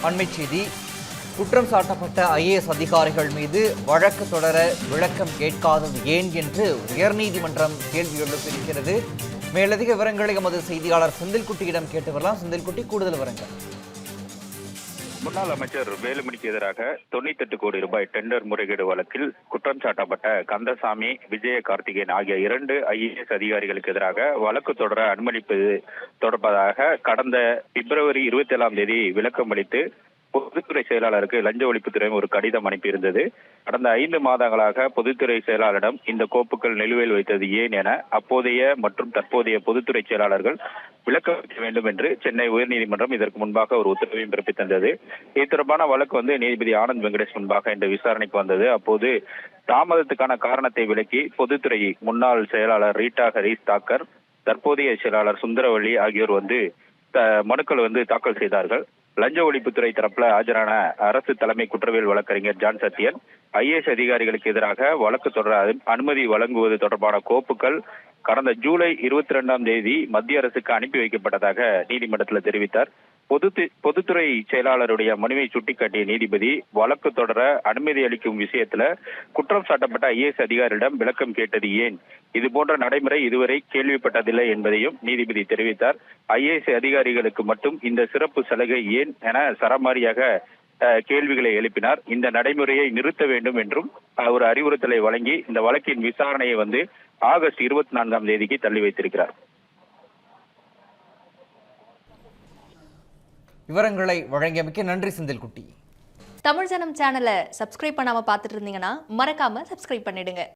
அண்மைச் செய்தி. குற்றம் சாட்டப்பட்ட ஐஏஎஸ் அதிகாரிகள் மீது வழக்கு தொடர விளக்கம் கேட்காதது ஏன் என்று உயர்நீதிமன்றம் கேள்வி எழுப்பியிருக்கிறது. மேலதிக விவரங்களை எமது செய்தியாளர் செந்தில்குட்டியிடம் கேட்டு வரலாம். செந்தில்குட்டி, கூடுதல் விவரங்கள். முன்னாள் அமைச்சர் வேலுமணிக்கு எதிராக 98 கோடி ரூபாய் டெண்டர் முறைகேடு வழக்கில் குற்றம் சாட்டப்பட்ட கந்தசாமி, விஜய கார்த்திகேயன் ஆகிய 2 ஐஏஎஸ் அதிகாரிகளுக்கு எதிராக வழக்கு தொடர அனுமதிப்பது தொடர்பாக கடந்த பிப்ரவரி 27ஆம் தேதி விளக்கம் அளித்து பொதுத்துறை செயலாளருக்கு லஞ்ச ஒழிப்புத்துறை ஒரு கடிதம் அனுப்பியிருந்தது. கடந்த 5 மாதங்களாக பொதுத்துறை செயலாளரிடம் இந்த கோப்புகள் நிலுவையில் வைத்தது ஏன் என அப்போதைய மற்றும் தற்போதைய பொதுத்துறை செயலாளர்கள் விளக்கம் அளிக்க வேண்டும் என்று சென்னை உயர்நீதிமன்றம் இதற்கு முன்பாக ஒரு உத்தரவையும் பிறப்பித்தது. இது தொடர்பான வழக்கு நீதிபதி ஆனந்த் வெங்கடேஷ் முன்பாக இந்த விசாரணைக்கு வந்தது. அப்போது தாமதத்துக்கான காரணத்தை விளக்கி பொதுத்துறை முன்னாள் செயலாளர் ரீட்டா ஹரிஸ் தாக்கர், தற்போதைய செயலாளர் சுந்தரவள்ளி ஆகியோர் மனுக்கள் தாக்கல் செய்தார்கள். லஞ்ச ஒழிப்புத்துறை தரப்புல ஆஜரான அரசு தலைமை குற்றவியல் வழக்கறிஞர் ஜான் சத்தியன், ஐஏஎஸ் அதிகாரிகளுக்கு எதிராக வழக்கு தொடர அனுமதி வழங்குவது தொடர்பான கோப்புகள் கடந்த ஜூலை 22ஆம் தேதி மத்திய அரசுக்கு அனுப்பி வைக்கப்பட்டதாக நீதிமன்றத்தில் தெரிவித்தார். பொதுத்துறை செயலாளருடைய மனுவை சுட்டிக்காட்டிய நீதிபதி வழக்கு தொடர அனுமதி அளிக்கும் விஷயத்துல குற்றம் சாட்டப்பட்ட ஐஏஎஸ் அதிகாரியிடம் விளக்கம் கேட்டது ஏன், இது போன்ற நடைமுறை இதுவரை கேள்விப்பட்டதில்லை என்பதையும் நீதிபதி தெரிவித்தார். ஐஏஎஸ் அதிகாரிகளுக்கு மட்டும் இந்த சிறப்பு சலுகை ஏன் என சரமாரியாக கேள்விகளை எழுப்பினார். இந்த நடைமுறையை நிறுத்த வேண்டும் என்றும் ஒரு அறிவுறுத்தலை வழங்கி இந்த வழக்கின் விசாரணையை ஆகஸ்ட் 24ஆம் தேதிக்கு தள்ளி வைத்திருக்கிறார். விவரங்களை வழங்கியமைக்கு நன்றி செந்தில்குட்டி. தமிழ் ஜனம் சேனலை சப்ஸ்கிரைப் பண்ணாம பார்த்துட்டு இருந்தீங்கன்னா மறக்காம சப்ஸ்கிரைப் பண்ணிடுங்க.